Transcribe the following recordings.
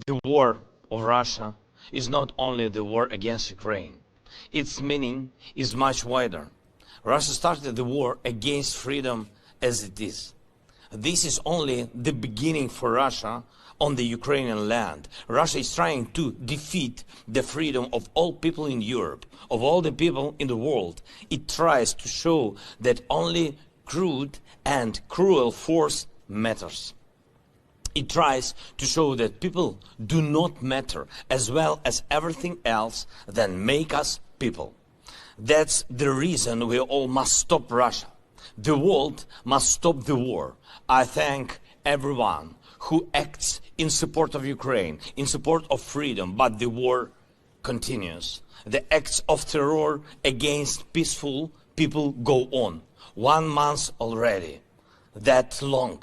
The war of Russia is not only the war against Ukraine. Its meaning is much wider. Russia started the war against freedom as it is. This is only the beginning for Russia on the Ukrainian land. Russia is trying to defeat the freedom of all people in Europe, of all the people in the world. It tries to show that only crude and cruel force matters. It tries to show that people do not matter, as well as everything else that make us people. That's the reason we all must stop Russia. The world must stop the war. I thank everyone who acts in support of Ukraine, in support of freedom, but the war continues. The acts of terror against peaceful people go on. 1 month already. That long.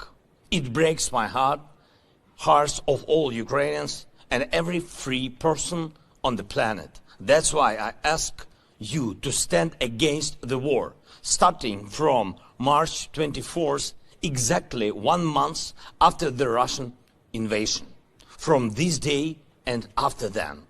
It breaks my hearts of all Ukrainians and every free person on the planet. That's why I ask you to stand against the war, starting from March 24th, exactly 1 month after the Russian invasion. From this day and after then.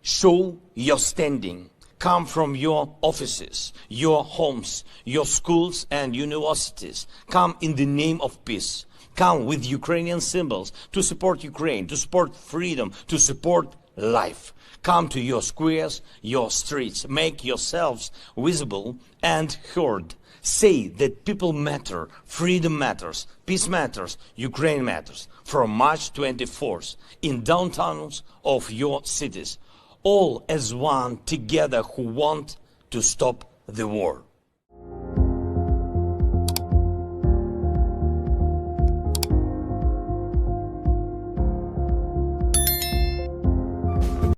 Show your standing. Come from your offices, your homes, your schools and universities. Come in the name of peace. Come with Ukrainian symbols to support Ukraine, to support freedom, to support life. Come to your squares, your streets. Make yourselves visible and heard. Say that people matter, freedom matters, peace matters, Ukraine matters. From March 24th, in downtowns of your cities. All as one together who want to stop the war.